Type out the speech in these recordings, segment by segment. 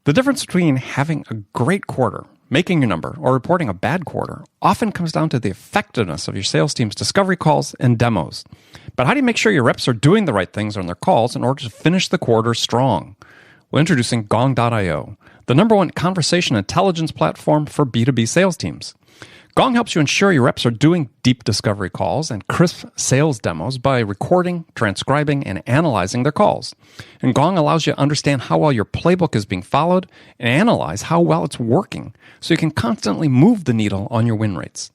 The difference between having a great quarter, making your number, or reporting a bad quarter often comes down to the effectiveness of your sales team's discovery calls and demos. But how do you make sure your reps are doing the right things on their calls in order to finish the quarter strong? Well, introducing Gong.io, the number one conversation intelligence platform for B2B sales teams. Gong helps you ensure your reps are doing deep discovery calls and crisp sales demos by recording, transcribing, and analyzing their calls. And Gong allows you to understand how well your playbook is being followed and analyze how well it's working so you can constantly move the needle on your win rates.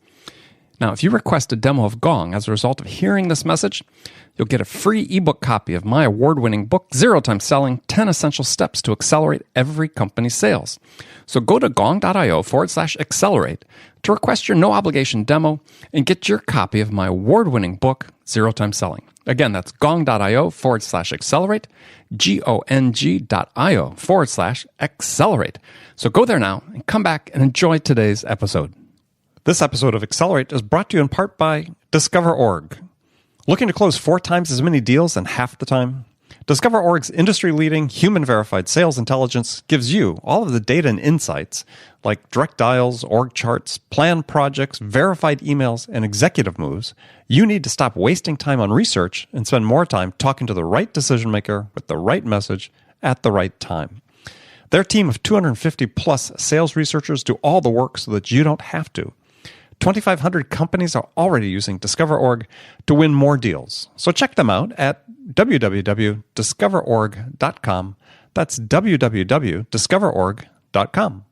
Now, if you request a demo of Gong as a result of hearing this message, you'll get a free ebook copy of my award-winning book, Zero Time Selling, 10 Essential Steps to Accelerate Every Company's Sales. So go to gong.io/accelerate to request your no-obligation demo and get your copy of my award-winning book, Zero Time Selling. Again, that's gong.io/accelerate, gong.io/accelerate. So go there now and come back and enjoy today's episode. This episode of Accelerate is brought to you in part by Discover.org. Looking to close 4 times as many deals in half the time? Discover.org's industry-leading, human-verified sales intelligence gives you all of the data and insights like direct dials, org charts, planned projects, verified emails, and executive moves you need to stop wasting time on research and spend more time talking to the right decision-maker with the right message at the right time. Their team of 250-plus sales researchers do all the work so that you don't have to. 2,500 companies are already using Discover.org to win more deals. So check them out at www.discoverorg.com. That's www.discoverorg.com.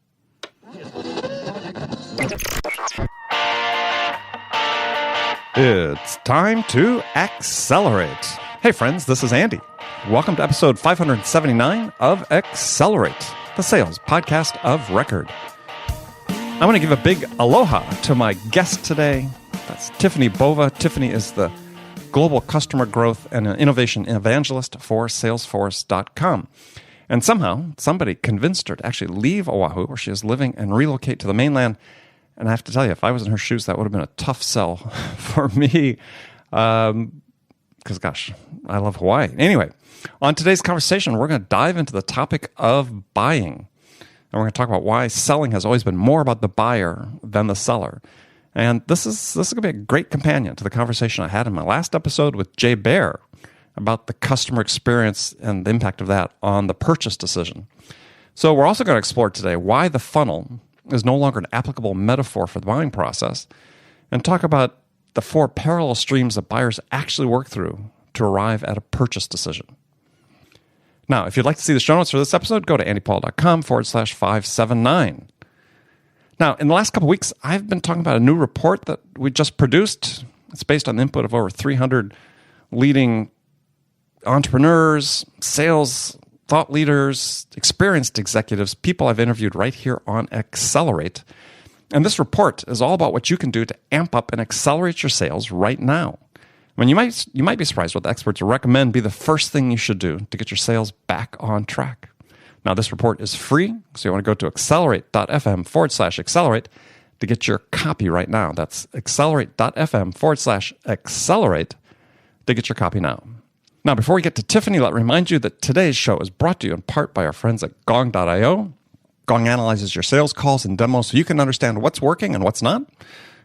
It's time to accelerate. Hey friends, this is Andy. Welcome to episode 579 of Accelerate, the sales podcast of record. I want to give a big aloha to my guest today. That's Tiffani Bova. Tiffani is the Global Customer Growth and Innovation Evangelist for Salesforce.com. And somehow, somebody convinced her to actually leave Oahu, where she is living, and relocate to the mainland. And I have to tell you, if I was in her shoes, that would have been a tough sell for me. Because, gosh, I love Hawaii. Anyway, on today's conversation, we're going to dive into the topic of buying. And we're going to talk about why selling has always been more about the buyer than the seller. And this is going to be a great companion to the conversation I had in my last episode with Jay Baer about the customer experience and the impact of that on the purchase decision. So we're also going to explore today why the funnel is no longer an applicable metaphor for the buying process, and talk about the 4 parallel streams that buyers actually work through to arrive at a purchase decision. Now, if you'd like to see the show notes for this episode, go to andypaul.com/579. Now, in the last couple of weeks, I've been talking about a new report that we just produced. It's based on the input of over 300 leading entrepreneurs, sales thought leaders, experienced executives, people I've interviewed right here on Accelerate. And this report is all about what you can do to amp up and accelerate your sales right now. I mean, you might be surprised what the experts recommend be the first thing you should do to get your sales back on track. Now, this report is free, so you want to go to accelerate.fm/accelerate to get your copy right now. That's accelerate.fm/accelerate to get your copy now. Now, before we get to Tiffani, let me remind you that today's show is brought to you in part by our friends at Gong.io. Gong analyzes your sales calls and demos so you can understand what's working and what's not.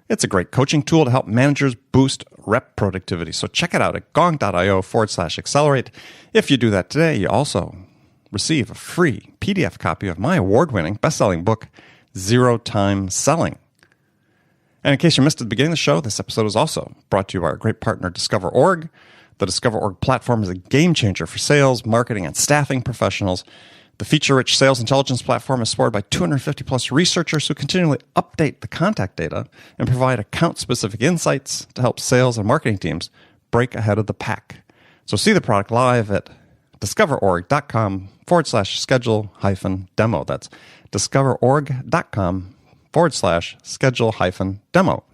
It's a great coaching tool to help managers boost rep productivity. So check it out at gong.io/accelerate. If you do that today, you also receive a free PDF copy of my award-winning best-selling book, Zero Time Selling. And in case you missed at the beginning of the show, this episode is also brought to you by our great partner, Discover.org. The Discover.org platform is a game changer for sales, marketing, and staffing professionals. The feature-rich sales intelligence platform is supported by 250-plus researchers who continually update the contact data and provide account-specific insights to help sales and marketing teams break ahead of the pack. So see the product live at discoverorg.com/schedule-demo. That's discoverorg.com/schedule-demo.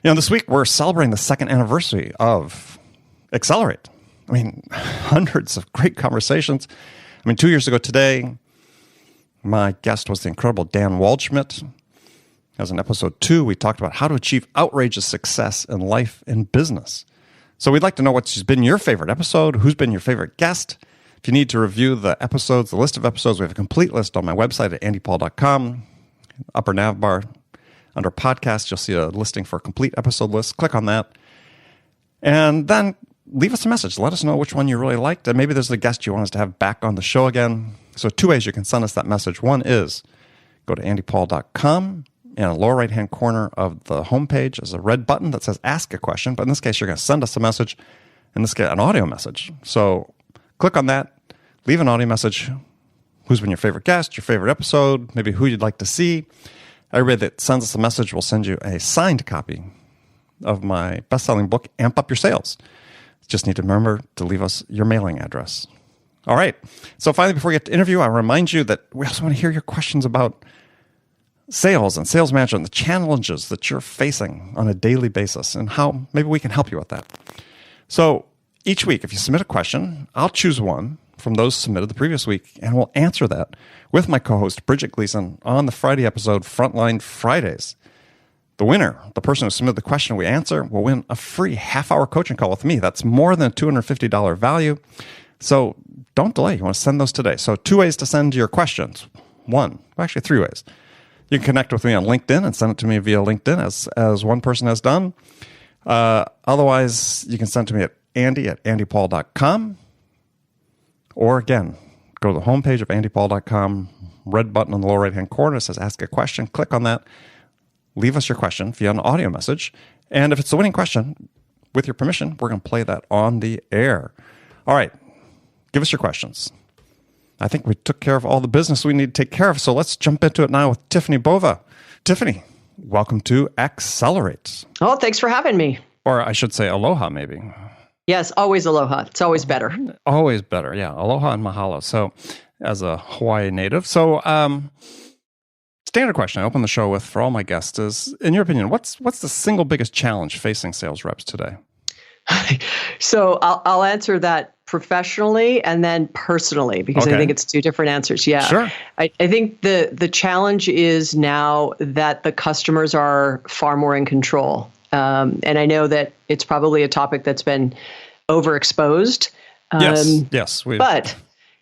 You know, this week we're celebrating the 2nd anniversary of Accelerate. I mean, hundreds of great conversations. I mean, 2 years ago today, my guest was the incredible Dan Waldschmidt. As in episode 2, we talked about how to achieve outrageous success in life and business. So we'd like to know what's been your favorite episode, who's been your favorite guest. If If you need to review the episodes, the list of episodes, we have a complete list on my website at andypaul.com. Upper nav bar, under podcast, you'll see a listing for a complete episode list. Click on that. And then leave us a message. Let us know which one you really liked. And maybe there's a guest you want us to have back on the show again. So 2 ways you can send us that message. One is go to andypaul.com. In the lower right-hand corner of the homepage is a red button that says Ask a Question. But in this case, you're going to send us a message. In this case, an audio message. So click on that. Leave an audio message. Who's been your favorite guest, your favorite episode, maybe who you'd like to see. Everybody that sends us a message will send you a signed copy of my best-selling book, Amp Up Your Sales. Just need to remember to leave us your mailing address. All right. So finally, before we get to interview, I remind you that we also want to hear your questions about sales and sales management, the challenges that you're facing on a daily basis, and how maybe we can help you with that. So each week, if you submit a question, I'll choose one from those submitted the previous week, and we'll answer that with my co-host, Bridget Gleason, on the Friday episode, Frontline Fridays. The winner, the person who submitted the question we answer, will win a free half-hour coaching call with me. That's more than a $250 value. So don't delay. You want to send those today. So 2 ways to send your questions. 3 ways. You can connect with me on LinkedIn and send it to me via LinkedIn, as one person has done. Otherwise, you can send it to me at andy@andypaul.com. Or again, go to the homepage of andypaul.com, red button on the lower right-hand corner. It says Ask a Question. Click on that. Leave us your question via an audio message. And if it's the winning question, with your permission, we're going to play that on the air. All right. Give us your questions. I think we took care of all the business we need to take care of, so let's jump into it now with Tiffani Bova. Tiffani, welcome to Accelerate. Oh, thanks for having me. Or I should say aloha, maybe. Yes, always aloha. It's always better. Always better, yeah. Aloha and mahalo. So, as a Hawaii native. So, standard question I open the show with for all my guests is, in your opinion, what's the single biggest challenge facing sales reps today? So I'll answer that professionally and then personally, because I think it's two different answers. Yeah. Sure. I think the challenge is now that the customers are far more in control. And I know that it's probably a topic that's been overexposed. Yes. But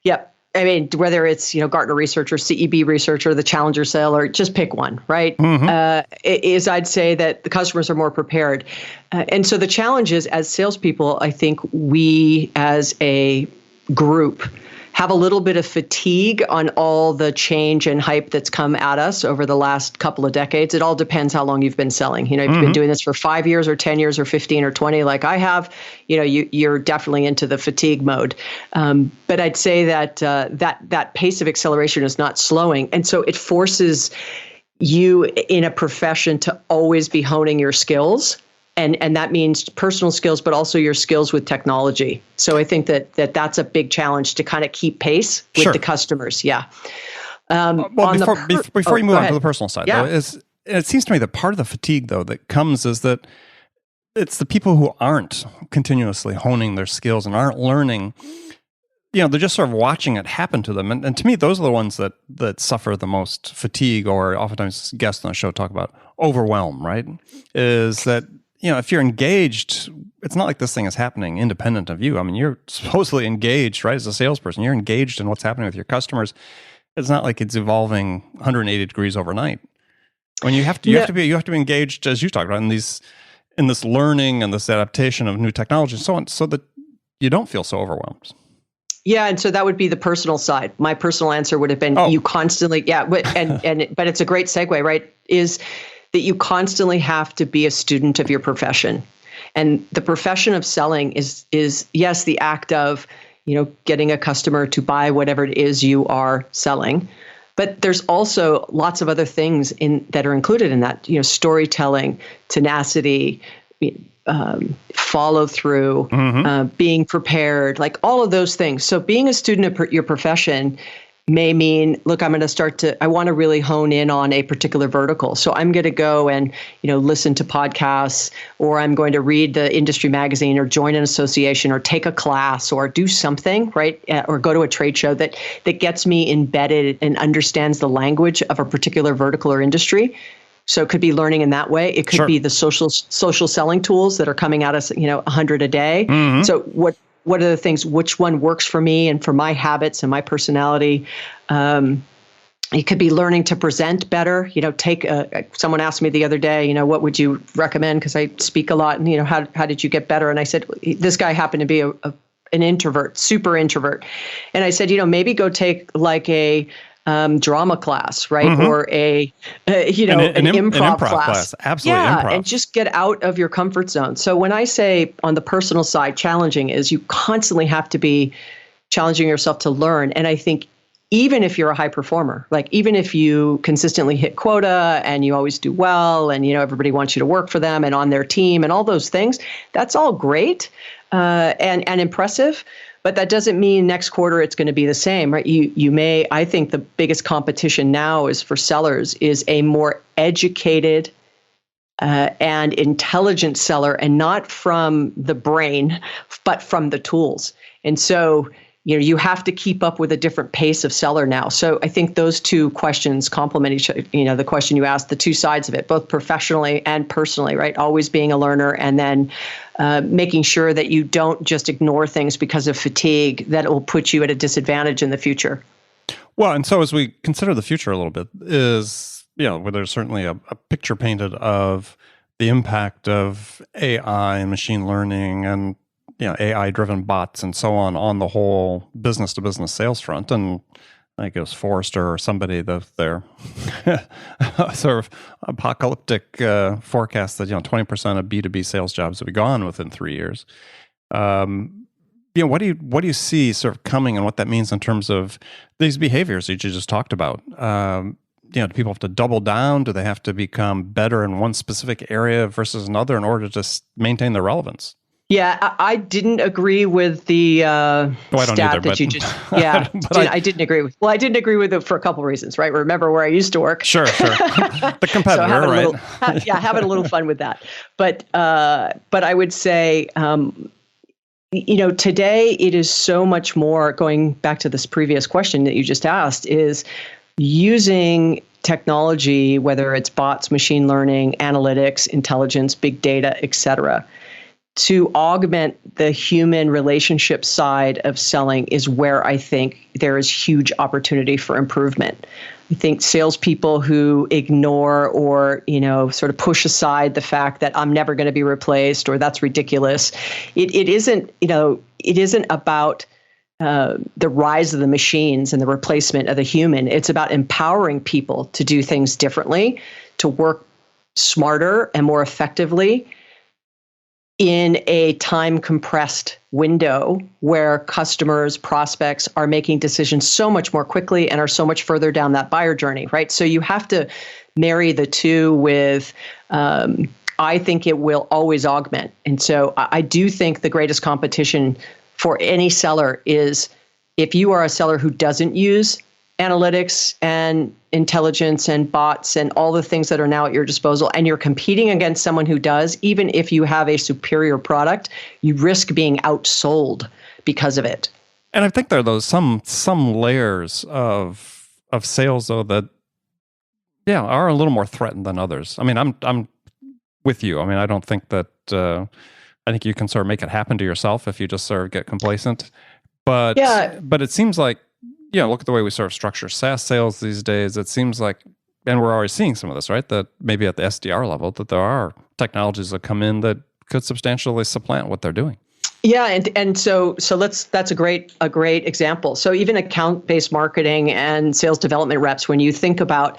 yeah, I mean, whether it's, Gartner research or CEB research or the challenger sale, or just pick one, right? Mm-hmm. I'd say that the customers are more prepared. And so the challenge is, as salespeople, I think we as a group have a little bit of fatigue on all the change and hype that's come at us over the last couple of decades. It all depends how long you've been selling. If you've been doing this for 5 years or 10 years or 15 or 20, like I have, you're definitely into the fatigue mode. But I'd say that that pace of acceleration is not slowing. And so it forces you in a profession to always be honing your skills. And that means personal skills, but also your skills with technology. So I think that's a big challenge to kind of keep pace with the customers. Yeah. Before you move on to the personal side, though, it seems to me that part of the fatigue, though, that comes is that it's the people who aren't continuously honing their skills and aren't learning. They're just sort of watching it happen to them. And to me, those are the ones that suffer the most fatigue, or oftentimes guests on the show talk about overwhelm, right? Is that, if you're engaged, it's not like this thing is happening independent of you. I mean, you're supposedly engaged, right? As a salesperson, you're engaged in what's happening with your customers. It's not like it's evolving 180 degrees overnight. When you have to be engaged, as you talked about, in this learning and this adaptation of new technology and so on, so that you don't feel so overwhelmed. Yeah, and so that would be the personal side. My personal answer would have been you constantly, but it's a great segue, right? Is that you constantly have to be a student of your profession. And the profession of selling is yes, the act of, getting a customer to buy whatever it is you are selling. But there's also lots of other things that are included in that, storytelling, tenacity, follow through, being prepared, like all of those things. So being a student of your profession may mean, look, I want to really hone in on a particular vertical. So I'm going to go and, listen to podcasts, or I'm going to read the industry magazine, or join an association, or take a class, or do something, right? Or go to a trade show that gets me embedded and understands the language of a particular vertical or industry. So it could be learning in that way. It could be the social selling tools that are coming at us, 100 a day. Mm-hmm. So what are the things, which one works for me and for my habits and my personality. It could be learning to present better. Someone asked me the other day, what would you recommend? Because I speak a lot, and how did you get better? And I said, this guy happened to be an introvert, super introvert, and I said, maybe go take like a drama class, right, Mm-hmm. or an improv class. Absolutely, yeah, improv. and just get out of your comfort zone. So when I say on the personal side, challenging is you constantly have to be challenging yourself to learn, and I think. Even if you're a high performer, like even if you consistently hit quota and you always do well and, everybody wants you to work for them and on their team and all those things, that's all great and impressive. But that doesn't mean next quarter it's going to be the same, right? I think the biggest competition now is for sellers is a more educated and intelligent seller, and not from the brain, but from the tools. And so you have to keep up with a different pace of seller now. So I think those two questions complement each other. The question you asked, the two sides of it, both professionally and personally, right? Always being a learner, and then making sure that you don't just ignore things because of fatigue that will put you at a disadvantage in the future. Well, and so as we consider the future a little bit, where there's certainly a picture painted of the impact of AI and machine learning and AI-driven bots and so on the whole business-to-business sales front. And I think it was Forrester or somebody, their sort of apocalyptic forecast that 20% of B2B sales jobs will be gone within 3 years. What do you see sort of coming, and what that means in terms of these behaviors that you just talked about? Do people have to double down? Do they have to become better in one specific area versus another in order to maintain their relevance? Yeah, I didn't agree with the stat that you just. Yeah, I didn't agree with. Well, I didn't agree with it for a couple of reasons, right? Remember where I used to work. Sure. The competitor, so right? Having a little fun with that. But I would say, today it is so much more. Going back to this previous question that you just asked, is using technology, whether it's bots, machine learning, analytics, intelligence, big data, et cetera, to augment the human relationship side of selling is where I think there is huge opportunity for improvement. I think salespeople who ignore or, sort of push aside the fact that I'm never going to be replaced or that's ridiculous. It isn't about the rise of the machines and the replacement of the human. It's about empowering people to do things differently, to work smarter and more effectively in a time compressed window where customers, prospects are making decisions so much more quickly and are so much further down that buyer journey, right? So you have to marry the two with, I think it will always augment. And so I do think the greatest competition for any seller is if you are a seller who doesn't use analytics and intelligence and bots and all the things that are now at your disposal, and you're competing against someone who does, even if you have a superior product, you risk being outsold because of it. And I think there are those some layers of sales though that are a little more threatened than others. I mean, I'm with you. I mean, I don't think that I think you can sort of make it happen to yourself if you just sort of get complacent. But it seems like look at the way we sort of structure SaaS sales these days. It seems like, and we're already seeing some of this, right? That maybe at the SDR level, that there are technologies that come in that could substantially supplant what they're doing. Yeah, and so that's a great example. So even account-based marketing and sales development reps, when you think about,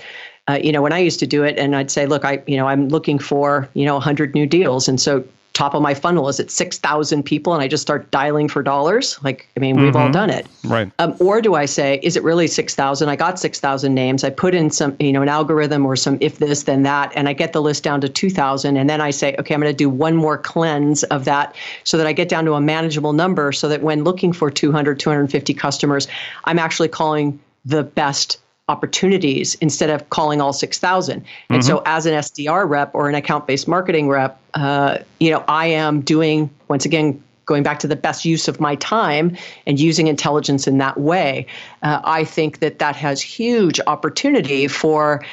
when I used to do it, and I'd say, look, I'm looking for 100 new deals, and so top of my funnel is at 6,000 people, and I just start dialing for dollars. We've all done it. Right. Or do I say, is it really 6,000? I got 6,000 names. I put in some, an algorithm or some if this, then that, and I get the list down to 2,000. And then I say, okay, I'm going to do one more cleanse of that so that I get down to a manageable number so that when looking for 200, 250 customers, I'm actually calling the best opportunities instead of calling all 6,000. And so as an SDR rep or an account-based marketing rep, I am doing, once again, going back to the best use of my time and using intelligence in that way. I think that has huge opportunity for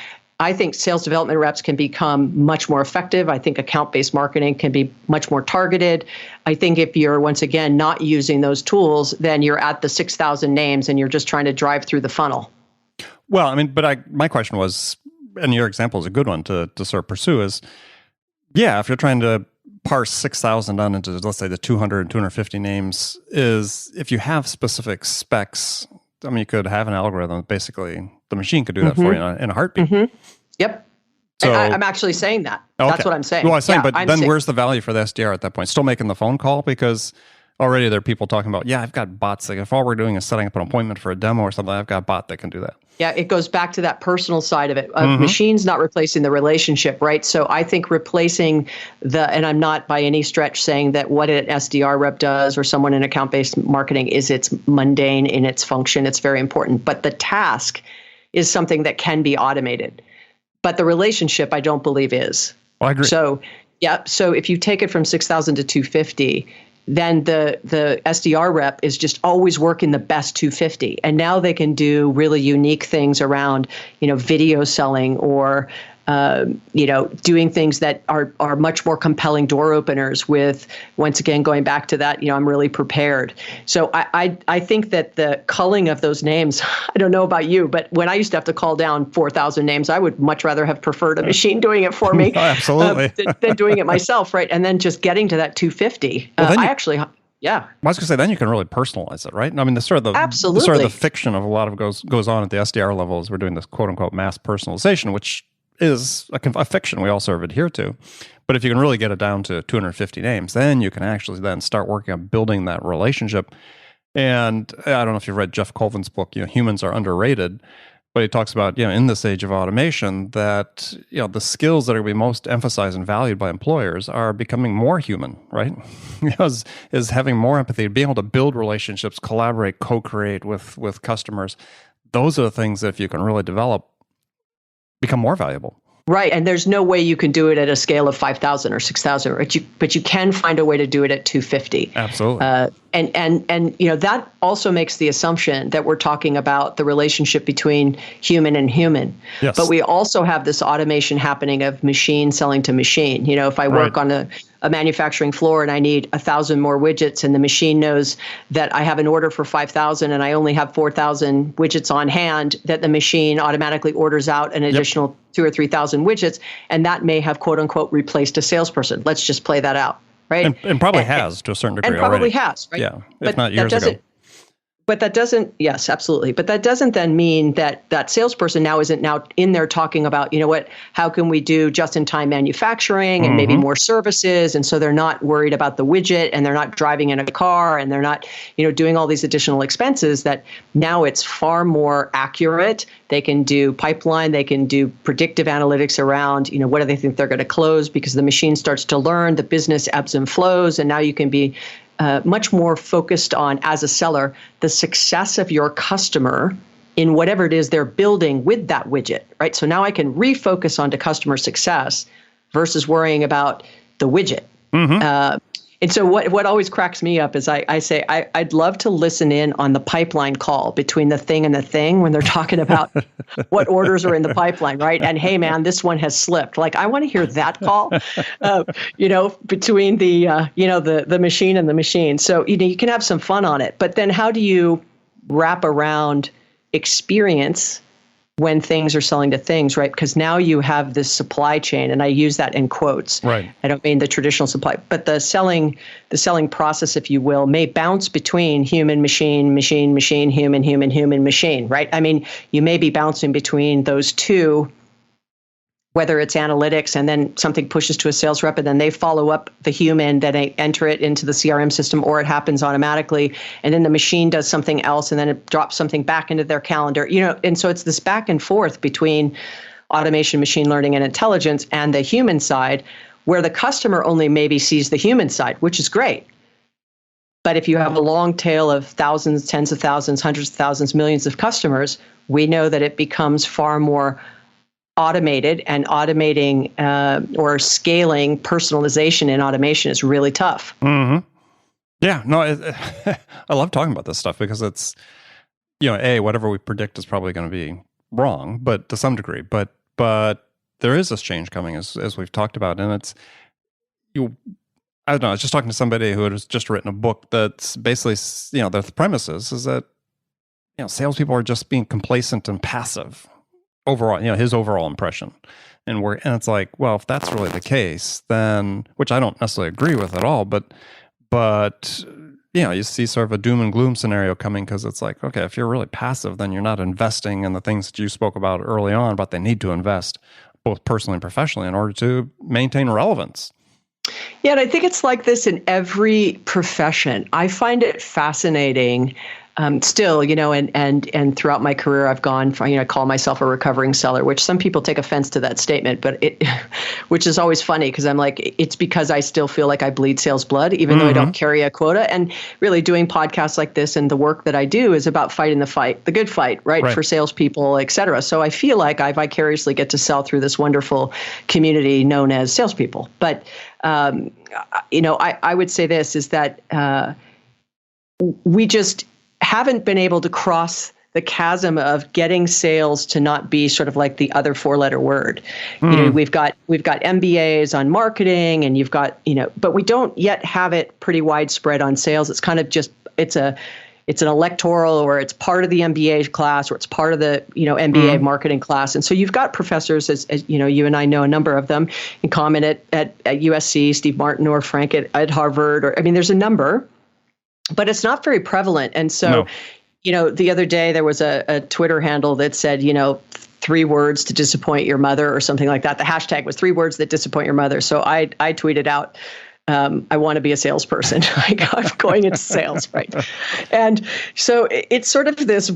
I think sales development reps can become much more effective. I think account-based marketing can be much more targeted. I think if you're, once again, not using those tools, then you're at the 6,000 names and you're just trying to drive through the funnel. Well, I mean, but my question was, and your example is a good one to sort of pursue is, yeah, if you're trying to parse 6,000 down into, let's say, the 200, 250 names, is if you have specific specs, I mean, you could have an algorithm. Basically, the machine could do that for you in a heartbeat. Yep. So, I'm actually saying that. Okay. That's what I'm saying. Well, I'm saying, but then where's the value for the SDR at that point? Still making the phone call? Because already there are people talking about, yeah, I've got bots. Like if all we're doing is setting up an appointment for a demo or something, I've got a bot that can do that. Yeah, it goes back to that personal side of it. Machines not replacing the relationship, right? So I think replacing and I'm not by any stretch saying that what an SDR rep does or someone in account-based marketing is it's mundane in its function. It's very important. But the task is something that can be automated. But the relationship, I don't believe is. Well, I agree. So, yeah. So if you take it from 6,000 to 250, then the SDR rep is just always working the best 250. And now they can do really unique things around, video selling or, doing things that are much more compelling door openers with, once again, going back to that, I'm really prepared. So I think that the culling of those names, I don't know about you, but when I used to have to call down 4,000 names, I would much rather have preferred a machine doing it for me. Absolutely. Than doing it myself, right? And then just getting to that 250. Yeah. I was going to say, then you can really personalize it, right? I mean, Absolutely. the sort of the fiction of a lot of goes on at the SDR level is we're doing this quote unquote mass personalization, which is a fiction we all sort of adhere to. But if you can really get it down to 250 names, then you can actually then start working on building that relationship. And I don't know if you've read Jeff Colvin's book, Humans Are Underrated, but he talks about, in this age of automation that, the skills that are going to be most emphasized and valued by employers are becoming more human, right? is having more empathy, being able to build relationships, collaborate, co-create with customers. Those are the things that if you can really develop, become more valuable. Right. And there's no way you can do it at a scale of 5,000 or 6,000, but you can find a way to do it at 250. Absolutely. And that also makes the assumption that we're talking about the relationship between human and human. Yes. But we also have this automation happening of machine selling to machine. If I work on a manufacturing floor and I need 1,000 more widgets and the machine knows that I have an order for 5,000 and I only have 4,000 widgets on hand, that the machine automatically orders out an additional 2,000 or 3,000 widgets, and that may have quote unquote replaced a salesperson. Let's just play that out. Right. And probably has to a certain degree. And probably already has, right? Yeah, if not years ago. But that doesn't, yes, absolutely. But that doesn't then mean that that salesperson now isn't now in there talking about, how can we do just-in-time manufacturing and maybe more services? And so they're not worried about the widget and they're not driving in a car and they're not, doing all these additional expenses that now it's far more accurate. They can do pipeline, they can do predictive analytics around, what do they think they're going to close because the machine starts to learn, the business ebbs and flows, and now you can be much more focused on, as a seller, the success of your customer in whatever it is they're building with that widget, right? So now I can refocus onto customer success versus worrying about the widget. And so what always cracks me up is I say, I'd love to listen in on the pipeline call between the thing and the thing when they're talking about what orders are in the pipeline, right? And hey, man, this one has slipped. Like, I want to hear that call, between the machine and the machine. So, you can have some fun on it. But then how do you wrap around experience when things are selling to things, right? Because now you have this supply chain, and I use that in quotes. Right. I don't mean the traditional supply, but the selling process, if you will, may bounce between human, machine, machine, machine, human, human, human, machine, right? I mean, you may be bouncing between those two, whether it's analytics and then something pushes to a sales rep and then they follow up the human, then they enter it into the CRM system, or it happens automatically. And then the machine does something else and then it drops something back into their calendar, and so it's this back and forth between automation, machine learning, and intelligence and the human side, where the customer only maybe sees the human side, which is great. But if you have a long tail of thousands, tens of thousands, hundreds of thousands, millions of customers, we know that it becomes far more automated, and automating or scaling personalization in automation is really tough. Yeah, no, I love talking about this stuff because it's, whatever we predict is probably going to be wrong, but to some degree. But but there is this change coming, as we've talked about, and it's I don't know. I was just talking to somebody who has just written a book that's basically, the premise is that salespeople are just being complacent and passive overall. His overall impression, and it's like, well, if that's really the case, then, which I don't necessarily agree with at all, but you see sort of a doom and gloom scenario coming, because it's like, okay, if you're really passive, then you're not investing in the things that you spoke about early on, but they need to invest both personally and professionally in order to maintain relevance. Yeah, and I think it's like this in every profession. I find it fascinating still, and throughout my career, I've gone from, I call myself a recovering seller, which some people take offense to that statement, but which is always funny, because I'm like, it's because I still feel like I bleed sales blood, even though I don't carry a quota. And really doing podcasts like this and the work that I do is about fighting the fight, the good fight, right. For salespeople, et cetera. So I feel like I vicariously get to sell through this wonderful community known as salespeople. But, I would say this is that we just haven't been able to cross the chasm of getting sales to not be sort of like the other four-letter word. We've got MBAs on marketing, and you've got, but we don't yet have it pretty widespread on sales. It's kind of just, it's an electoral, or it's part of the MBA class, or it's part of the, MBA marketing class. And so you've got professors, as you and I know a number of them in common at USC, Steve Martin or Frank at Harvard, there's a number, but it's not very prevalent. And so, the other day there was a Twitter handle that said, 3 words to disappoint your mother, or something like that. The hashtag was 3 words that disappoint your mother. So I tweeted out, I want to be a salesperson. I'm going into sales, right? And so it's sort of this,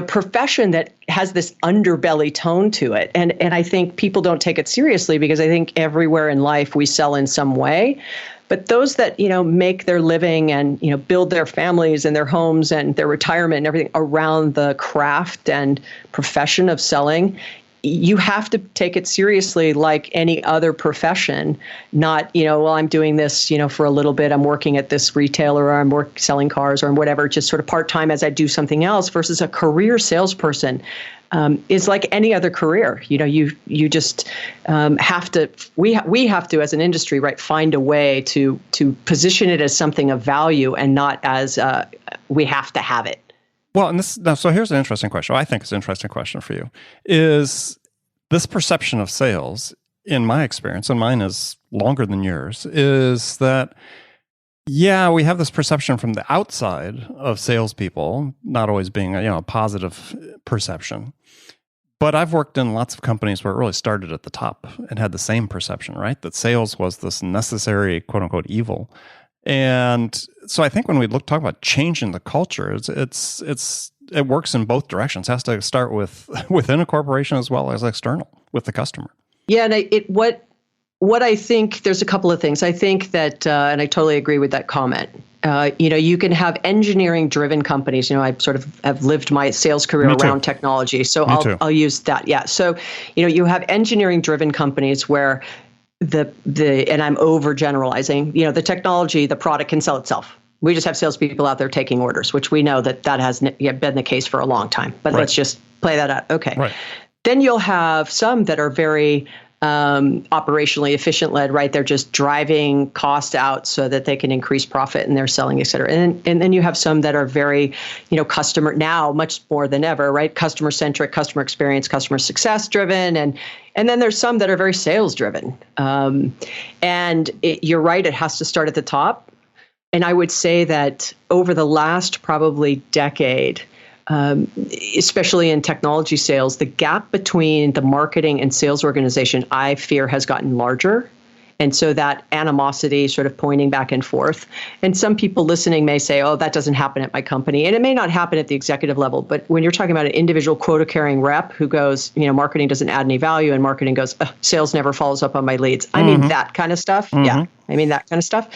profession that has this underbelly tone to it. And I think people don't take it seriously, because I think everywhere in life we sell in some way. But those that, make their living and, build their families and their homes and their retirement and everything around the craft and profession of selling, you have to take it seriously like any other profession, not, I'm doing this, for a little bit, I'm working at this retailer, or I'm selling cars, or whatever, just sort of part-time as I do something else, versus a career salesperson. Is like any other career. You just have to. We have to, as an industry, right, find a way to position it as something of value, and not as we have to have it. Well, and so here's an interesting question. I think it's an interesting question for you. Is this perception of sales, in my experience, and mine is longer than yours, is that, yeah, we have this perception from the outside of salespeople not always being a positive perception. But I've worked in lots of companies where it really started at the top and had the same perception, right? That sales was this necessary, quote unquote, evil. And so I think when we talk about changing the culture, it works in both directions. It has to start within a corporation as well as external with the customer. Yeah, and what I think, there's a couple of things. I think that, and I totally agree with that comment. You can have engineering-driven companies. I sort of have lived my sales career around technology, so I'll use that. Yeah. So, you have engineering-driven companies where and I'm overgeneralizing. The technology, the product can sell itself. We just have salespeople out there taking orders, which we know that has been the case for a long time. But let's just play that out. Okay. Right. Then you'll have some that are very operationally efficient led, right? They're just driving cost out so that they can increase profit, and they're selling, et cetera. And then you have some that are very, customer, now much more than ever, right? Customer centric, customer experience, customer success driven. And then there's some that are very sales driven. You're right, it has to start at the top. And I would say that over the last probably decade, especially in technology sales, the gap between the marketing and sales organization, I fear, has gotten larger. And so that animosity sort of pointing back and forth. And some people listening may say, oh, that doesn't happen at my company. And it may not happen at the executive level. But when you're talking about an individual quota-carrying rep who goes, marketing doesn't add any value, and marketing goes, sales never follows up on my leads. I mean, that kind of stuff. Yeah, I mean, that kind of stuff.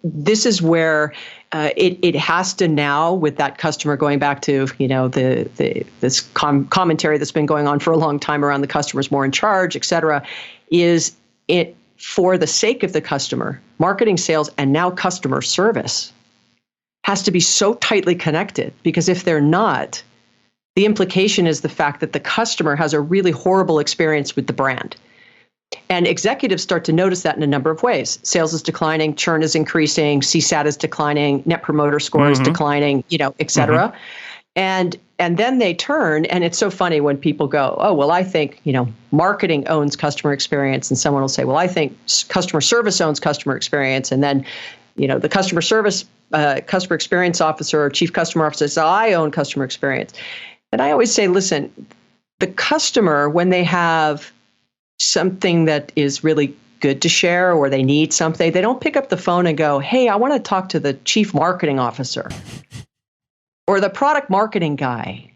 This is where it has to now, with that customer, going back to this commentary that's been going on for a long time around the customer's more in charge, et cetera, is it for the sake of the customer, marketing, sales, and now customer service has to be so tightly connected, because if they're not, the implication is the fact that the customer has a really horrible experience with the brand. And executives start to notice that in a number of ways. Sales is declining, churn is increasing, CSAT is declining, net promoter score is declining, et cetera. And then they turn, and it's so funny when people go, oh, well, I think, marketing owns customer experience. And someone will say, well, I think customer service owns customer experience. And then, the customer experience officer or chief customer officer says, I own customer experience. And I always say, listen, the customer, when they have something that is really good to share or they need something, they don't pick up the phone and go, hey, I want to talk to the chief marketing officer or the product marketing guy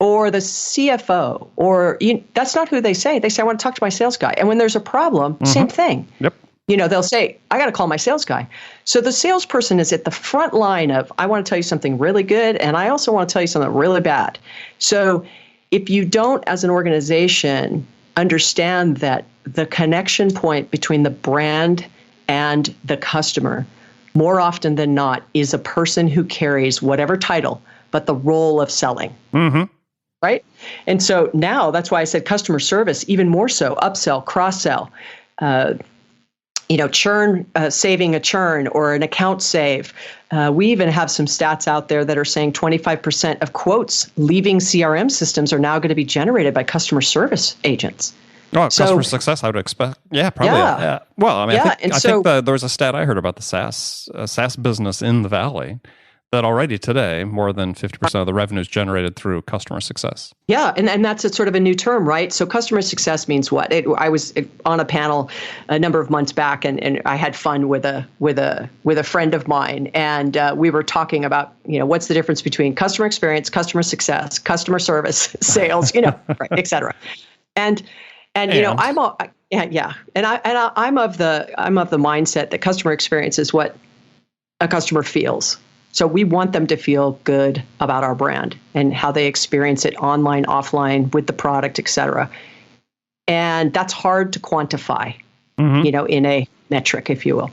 or the CFO, or that's not who they say. They say, I want to talk to my sales guy. And when there's a problem, same thing. Yep. They'll say, I got to call my sales guy. So the salesperson is at the front line of, I want to tell you something really good, and I also want to tell you something really bad. So if you don't, as an organization, understand that the connection point between the brand and the customer, more often than not, is a person who carries whatever title, but the role of selling. Right? And so now that's why I said customer service, even more so, upsell, cross-sell, churn, saving a churn or an account save. We even have some stats out there that are saying 25% of quotes leaving CRM systems are now going to be generated by customer service agents. Oh, customer success, I would expect. Yeah, probably. Yeah. Well, I mean, I think there was a stat I heard about the SaaS business in the Valley that already today, more than 50% of the revenue is generated through customer success. Yeah, and that's a sort of a new term, right? So customer success means what? I was on a panel a number of months back, and I had fun with a friend of mine, and we were talking about what's the difference between customer experience, customer success, customer service, sales, right, et cetera. And I'm of the mindset that customer experience is what a customer feels. So we want them to feel good about our brand and how they experience it online, offline, with the product, et cetera. And that's hard to quantify, in a metric, if you will.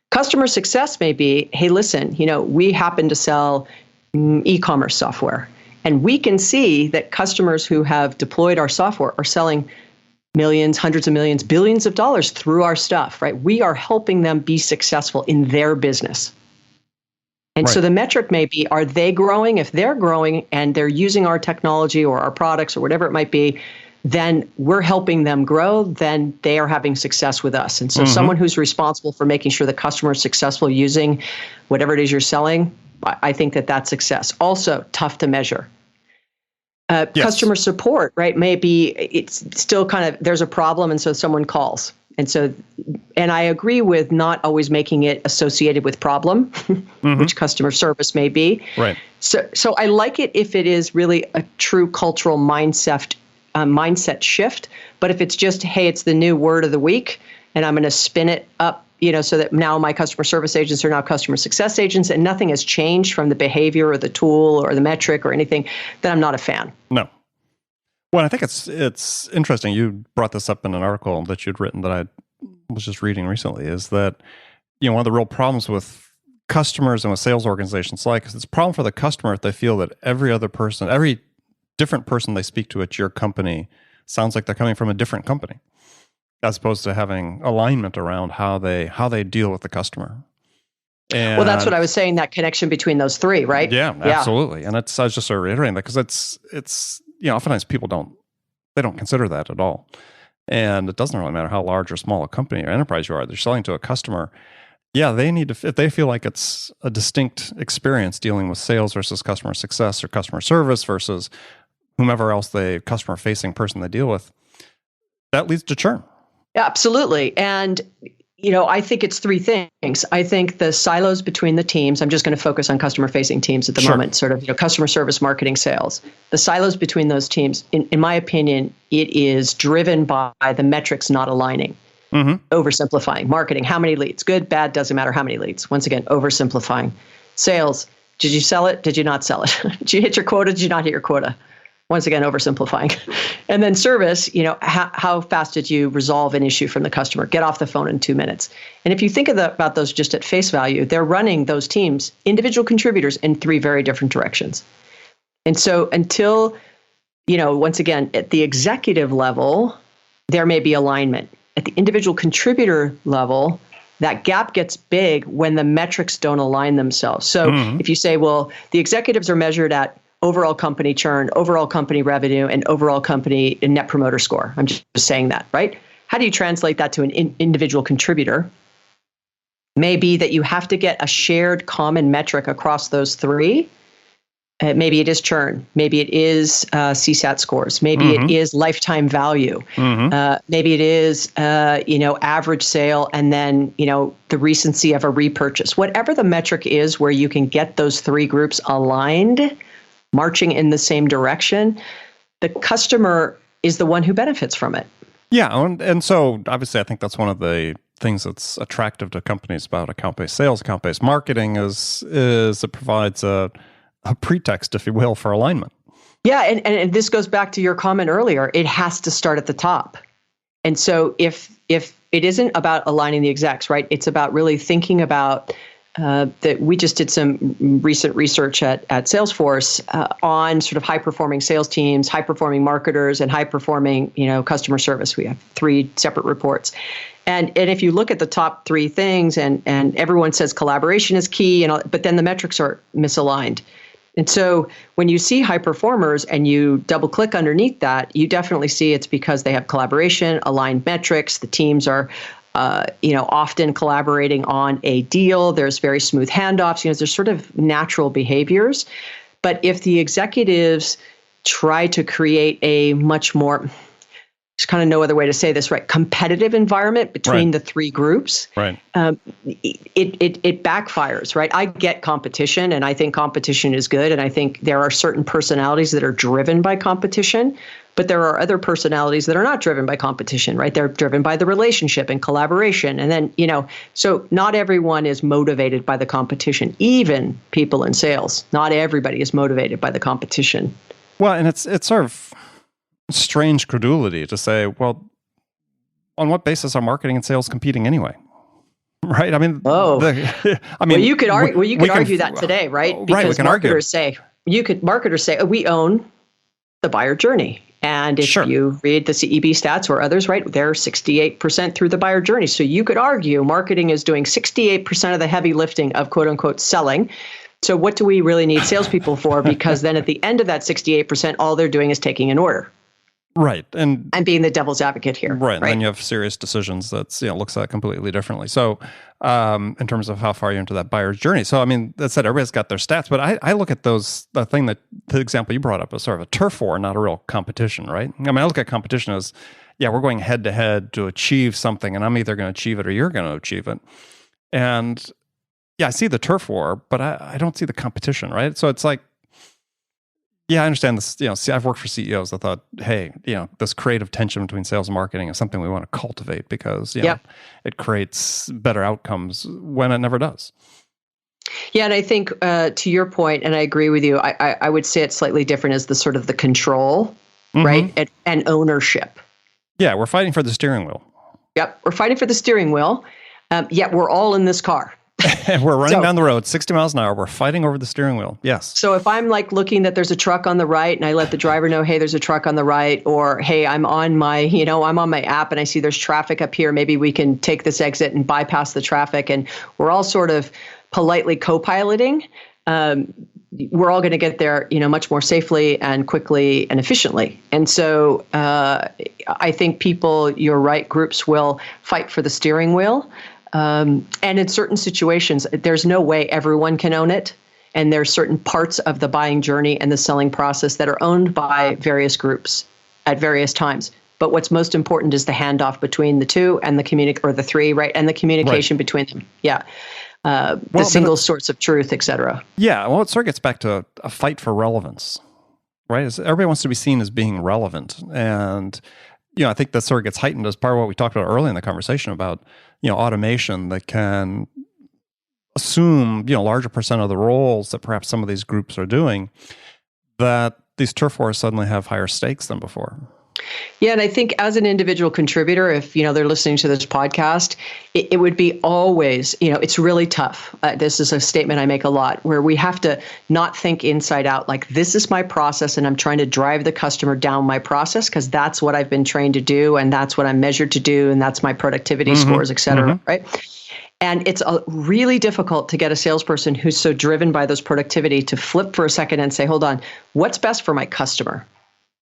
Customer success may be, hey, listen, we happen to sell e-commerce software, and we can see that customers who have deployed our software are selling millions, hundreds of millions, billions of dollars through our stuff, right? We are helping them be successful in their business. And so the metric may be, are they growing? If they're growing and they're using our technology or our products or whatever it might be, then we're helping them grow, then they are having success with us. And so someone who's responsible for making sure the customer is successful using whatever it is you're selling, I think that that's success. Also, tough to measure. Customer support, right? Maybe it's still kind of, there's a problem, and so someone calls. And I agree with not always making it associated with problem, which customer service may be. Right. So I like it if it is really a true cultural mindset shift. But if it's just, hey, it's the new word of the week, and I'm going to spin it up, so that now my customer service agents are now customer success agents, and nothing has changed from the behavior or the tool or the metric or anything, then I'm not a fan. No. Well, I think it's interesting. You brought this up in an article that you'd written that I was just reading recently, is that, one of the real problems with customers and with sales organizations is it's a problem for the customer if they feel that every different person they speak to at your company sounds like they're coming from a different company, as opposed to having alignment around how they deal with the customer. And, well, that's what I was saying, that connection between those three, right? Yeah, absolutely. And I was just sort of reiterating that because it's oftentimes people don't consider that at all. And it doesn't really matter how large or small a company or enterprise you are, they're selling to a customer. Yeah, they need to, if they feel like it's a distinct experience dealing with sales versus customer success or customer service versus whomever else customer facing person they deal with, that leads to churn. Yeah, absolutely. And I think it's three things. I think the silos between the teams, I'm just going to focus on customer-facing teams at the moment, sort of, customer service, marketing, sales. The silos between those teams, in my opinion, it is driven by the metrics not aligning. Oversimplifying. Marketing, how many leads? Good, bad, doesn't matter how many leads. Once again, oversimplifying. Sales, did you sell it? Did you not sell it? Did you hit your quota? Did you not hit your quota? Once again, oversimplifying. And then service, how fast did you resolve an issue from the customer? Get off the phone in 2 minutes. And if you think about those just at face value, they're running those teams, individual contributors, in three very different directions. And so until, once again, at the executive level, there may be alignment. At the individual contributor level, that gap gets big when the metrics don't align themselves. So if you say, well, the executives are measured at overall company churn, overall company revenue, and overall company net promoter score. I'm just saying that, right? How do you translate that to an individual contributor? Maybe that you have to get a shared common metric across those three. Maybe it is churn. Maybe it is CSAT scores. Maybe it is lifetime value. Maybe it is, average sale, and then, the recency of a repurchase. Whatever the metric is where you can get those three groups aligned, marching in the same direction, the customer is the one who benefits from it. Yeah, and so obviously I think that's one of the things that's attractive to companies about account-based sales, account-based marketing is it provides a pretext, if you will, for alignment. Yeah, and this goes back to your comment earlier. It has to start at the top. And so if it isn't about aligning the execs, right, it's about really thinking about that we just did some recent research at Salesforce on sort of high-performing sales teams, high-performing marketers, and high-performing, customer service. We have 3 separate reports. And if you look at the top 3 things, and everyone says collaboration is key, but then the metrics are misaligned. And so when you see high performers and you double click underneath that, you definitely see it's because they have collaboration, aligned metrics. The teams are, often collaborating on a deal. There's very smooth handoffs. There's sort of natural behaviors. But if the executives try to create a much more, there's kind of no other way to say this, right, competitive environment between the 3 groups, right? It backfires, right? I get competition, and I think competition is good, and I think there are certain personalities that are driven by competition, but there are other personalities that are not driven by competition, right? They're driven by the relationship and collaboration, and then so not everyone is motivated by the competition. Even people in sales, not everybody is motivated by the competition. Well, and it's sort of strange credulity to say, well, on what basis are marketing and sales competing anyway? Right? I mean, well, you could argue. Well, you could argue that today, right? Because marketers say we own the buyer journey, and if you read the CEB stats or others, right, they're 68% through the buyer journey. So you could argue marketing is doing 68% of the heavy lifting of quote unquote selling. So what do we really need salespeople for? Because then at the end of that 68%, all they're doing is taking an order. Right. And being the devil's advocate here. Right. And then you have serious decisions that's, looks at it completely differently. So in terms of how far you're into that buyer's journey. So, I mean, that said, everybody's got their stats, but I look at the example you brought up as sort of a turf war, not a real competition, right? I mean, I look at competition as, we're going head to head to achieve something, and I'm either going to achieve it or you're going to achieve it. And I see the turf war, but I don't see the competition, right? So it's like, I understand this. See, I've worked for CEOs that thought, hey, this creative tension between sales and marketing is something we want to cultivate because, it creates better outcomes when it never does. Yeah, and I think to your point, and I agree with you, I would say it's slightly different as the sort of the control, right, and ownership. Yeah, we're fighting for the steering wheel. Yep, we're fighting for the steering wheel, yet we're all in this car. And we're running down the road 60 miles an hour. We're fighting over the steering wheel. Yes. So if I'm like looking that there's a truck on the right and I let the driver know, hey, there's a truck on the right, or hey, I'm on my app and I see there's traffic up here. Maybe we can take this exit and bypass the traffic. And we're all sort of politely co-piloting. We're all going to get there, much more safely and quickly and efficiently. And so I think you're right, groups will fight for the steering wheel. And in certain situations, there's no way everyone can own it. And there's certain parts of the buying journey and the selling process that are owned by various groups at various times. But what's most important is the handoff between the two and the 3, right? And the communication between them. Yeah. The single source of truth, et cetera. Yeah. Well, it sort of gets back to a fight for relevance, right? Everybody wants to be seen as being relevant. And I think that sort of gets heightened as part of what we talked about early in the conversation about, automation that can assume, larger percent of the roles that perhaps some of these groups are doing, that these turf wars suddenly have higher stakes than before. Yeah, and I think as an individual contributor, if they're listening to this podcast, it would be always, it's really tough. This is a statement I make a lot, where we have to not think inside out, like this is my process and I'm trying to drive the customer down my process because that's what I've been trained to do and that's what I'm measured to do and that's my productivity scores, et cetera, right? And it's really difficult to get a salesperson who's so driven by those productivity to flip for a second and say, hold on, what's best for my customer?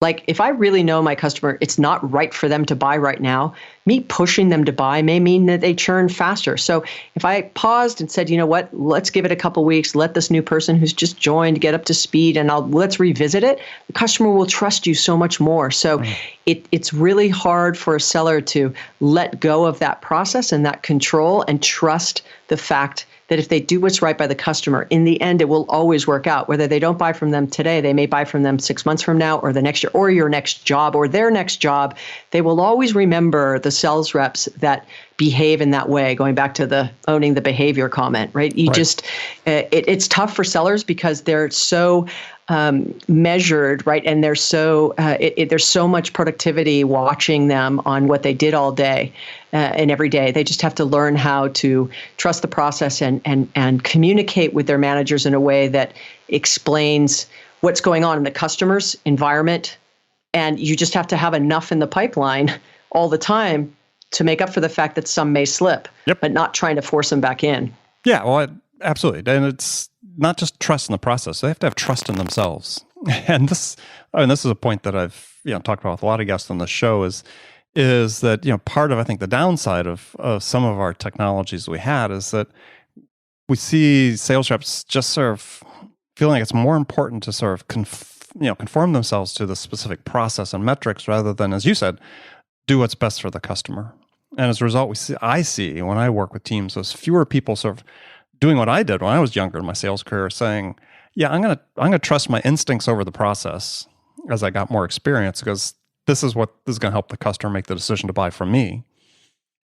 Like if I really know my customer, it's not right for them to buy right now, me pushing them to buy may mean that they churn faster. So if I paused and said, you know what, let's give it a couple weeks, let this new person who's just joined get up to speed and let's revisit it, the customer will trust you so much more. So it's really hard for a seller to let go of that process and that control and trust the fact that if they do what's right by the customer, in the end, it will always work out. Whether they don't buy from them today, they may buy from them 6 months from now or the next year or your next job or their next job. They will always remember the sales reps that behave in that way, going back to the owning the behavior comment, right? It's tough for sellers because they're so measured, right? And there's there's so much productivity watching them on what they did all day and every day. They just have to learn how to trust the process and communicate with their managers in a way that explains what's going on in the customer's environment. And you just have to have enough in the pipeline all the time to make up for the fact that some may slip, but not trying to force them back in. Yeah, well, absolutely. And it's not just trust in the process. They have to have trust in themselves. And this is a point that I've talked about with a lot of guests on the show is that part of, I think, the downside of some of our technologies we had is that we see sales reps just sort of feeling like it's more important to sort of conform themselves to the specific process and metrics rather than, as you said, do what's best for the customer. And as a result, I see when I work with teams, there's fewer people sort of doing what I did when I was younger in my sales career, saying, "Yeah, I'm gonna trust my instincts over the process as I got more experience because this is going to help the customer make the decision to buy from me."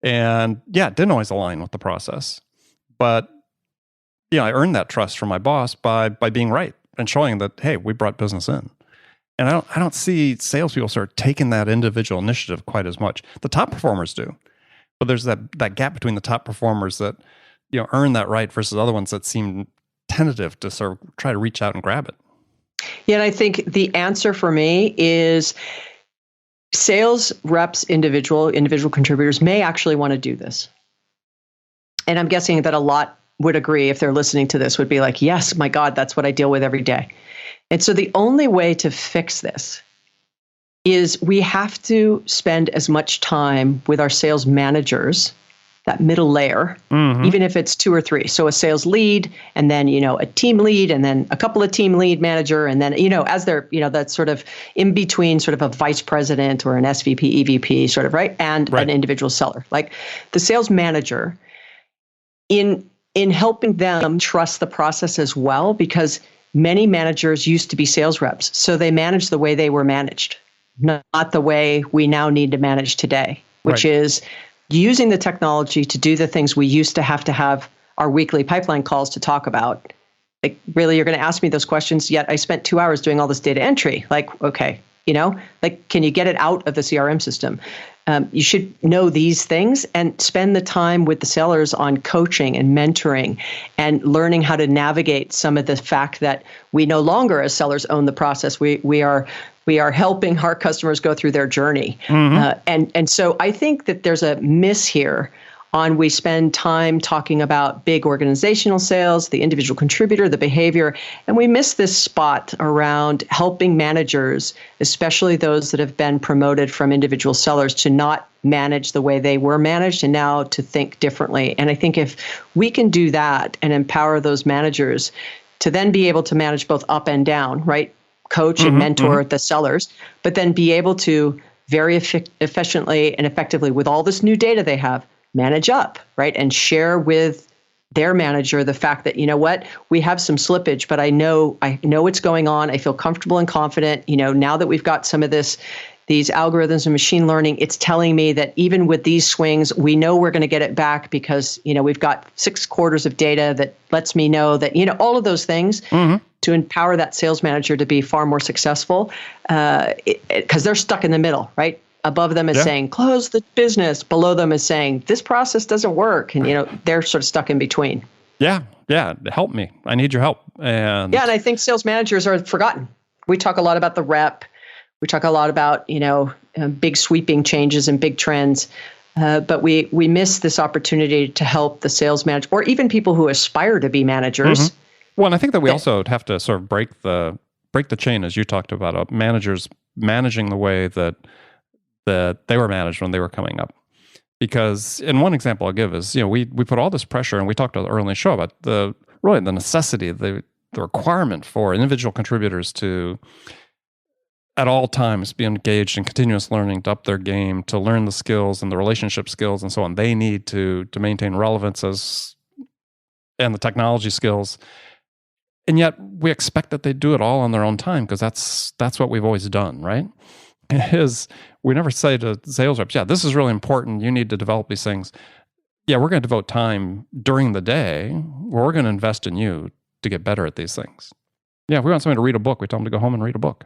And yeah, it didn't always align with the process, but I earned that trust from my boss by being right and showing that, hey, we brought business in. And I don't see salespeople sort of taking that individual initiative quite as much. The top performers do, but there's that gap between the top performers that earn that right versus other ones that seem tentative to sort of try to reach out and grab it. Yeah, and I think the answer for me is sales reps, individual contributors may actually want to do this. And I'm guessing that a lot would agree if they're listening to this would be like, yes, my God, that's what I deal with every day. And so the only way to fix this is we have to spend as much time with our sales managers, that middle layer, even if it's 2 or 3. So a sales lead, and then, a team lead, and then a couple of team lead manager, and then, as they're, that's sort of in between sort of a vice president or an SVP, EVP sort of, right? And an individual seller. Like the sales manager, in helping them trust the process as well, because many managers used to be sales reps. So they managed the way they were managed, not the way we now need to manage today, which is using the technology to do the things we used to have our weekly pipeline calls to talk about. Like, really, you're going to ask me those questions, yet I spent 2 hours doing all this data entry. Like, okay, can you get it out of the CRM system? You should know these things and spend the time with the sellers on coaching and mentoring and learning how to navigate some of the fact that we no longer as sellers own the process. We are helping our customers go through their journey. And so I think that there's a miss here on we spend time talking about big organizational sales, the individual contributor, the behavior, and we miss this spot around helping managers, especially those that have been promoted from individual sellers, to not manage the way they were managed and now to think differently. And I think if we can do that and empower those managers to then be able to manage both up and down, right? Coach and mentor the sellers, but then be able to very efficiently and effectively with all this new data they have, manage up, right? And share with their manager the fact that, we have some slippage, but I know what's going on. I feel comfortable and confident, now that we've got some of this these algorithms and machine learning, it's telling me that even with these swings, we know we're going to get it back because, we've got 6 quarters of data that lets me know that, all of those things to empower that sales manager to be far more successful, because they're stuck in the middle, right? Above them is saying, close the business. Below them is saying, this process doesn't work. And, they're sort of stuck in between. Yeah. Help me. I need your help. And I think sales managers are forgotten. We talk a lot about the rep. We talk a lot about, big sweeping changes and big trends. But we miss this opportunity to help the sales manager or even people who aspire to be managers. Well, and I think that we also have to sort of break the chain, as you talked about, managers managing the way that they were managed when they were coming up. Because, and one example I'll give is, we put all this pressure, and we talked earlier in the show about the necessity, the requirement for individual contributors to, at all times, be engaged in continuous learning, to up their game, to learn the skills and the relationship skills and so on. They need to maintain relevance and the technology skills. And yet we expect that they do it all on their own time, because that's what we've always done, right? We never say to sales reps, this is really important. You need to develop these things. We're going to devote time during the day where we're going to invest in you to get better at these things. If we want somebody to read a book, we tell them to go home and read a book.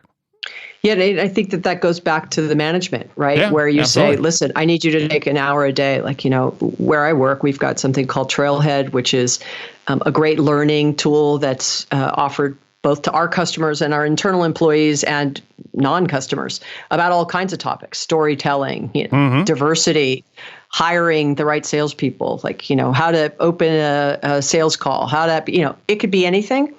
Yeah, and I think that goes back to the management, right? Yeah, where you say, listen, I need you to take an hour a day. Like, where I work, we've got something called Trailhead, which is a great learning tool that's offered both to our customers and our internal employees and non-customers about all kinds of topics: storytelling, diversity, hiring the right salespeople, like, how to open a sales call, how to, it could be anything.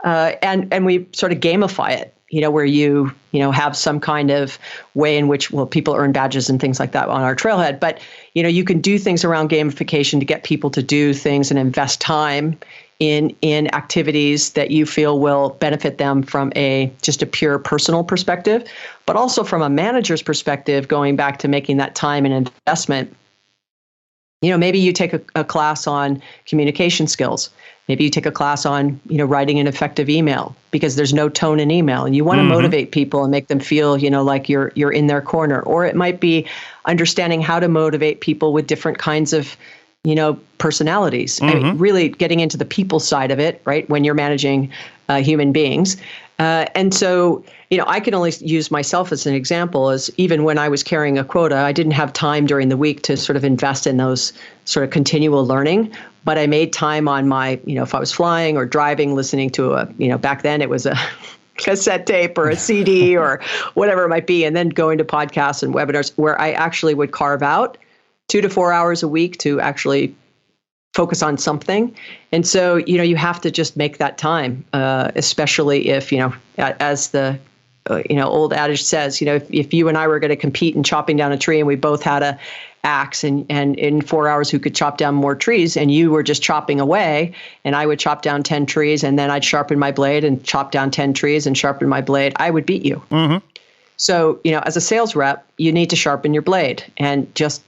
And we sort of gamify it, where you have some kind of way in which, people earn badges and things like that on our Trailhead. But, you can do things around gamification to get people to do things and invest time in activities that you feel will benefit them from just a pure personal perspective, but also from a manager's perspective, going back to making that time and investment. Maybe you take a class on communication skills. Maybe you take a class on, writing an effective email, because there's no tone in email, and you want to motivate people and make them feel, like you're in their corner. Or it might be understanding how to motivate people with different kinds of, personalities. I mean, really getting into the people side of it, right? When you're managing human beings. And so, I can only use myself as an example, as even when I was carrying a quota, I didn't have time during the week to sort of invest in those sort of continual learning. But I made time on my, if I was flying or driving, listening to back then it was a cassette tape or a CD or whatever it might be, and then going to podcasts and webinars where I actually would carve out 2 to 4 hours a week to actually focus on something. And so, you have to just make that time, especially if, as the, old adage says, if you and I were going to compete in chopping down a tree and we both had a axe and in 4 hours who could chop down more trees, and you were just chopping away and I would chop down 10 trees and then I'd sharpen my blade and chop down 10 trees and sharpen my blade, I would beat you. So, as a sales rep, you need to sharpen your blade, and just,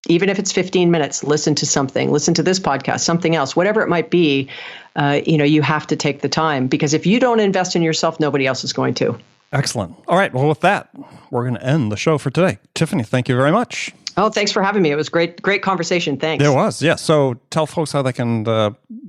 even if it's 15 minutes, listen to something, listen to this podcast, something else, whatever it might be, you have to take the time, because if you don't invest in yourself, nobody else is going to. Excellent. All right. Well, with that, we're going to end the show for today. Tiffani, thank you very much. Oh, thanks for having me. It was great conversation. Thanks. It was. Yeah. So tell folks how they can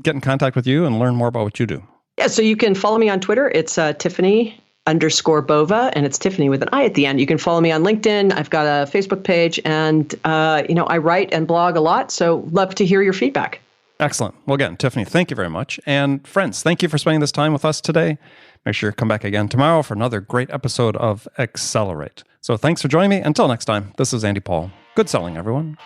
get in contact with you and learn more about what you do. Yeah. So you can follow me on Twitter. It's Tiffani_Bova, and it's Tiffani with an I at the end. You can follow me on LinkedIn. I've got a Facebook page, and I write and blog a lot. So love to hear your feedback. Excellent. Well, again, Tiffani, thank you very much. And friends, thank you for spending this time with us today. Make sure you come back again tomorrow for another great episode of Accelerate. So thanks for joining me. Until next time, this is Andy Paul. Good selling, everyone.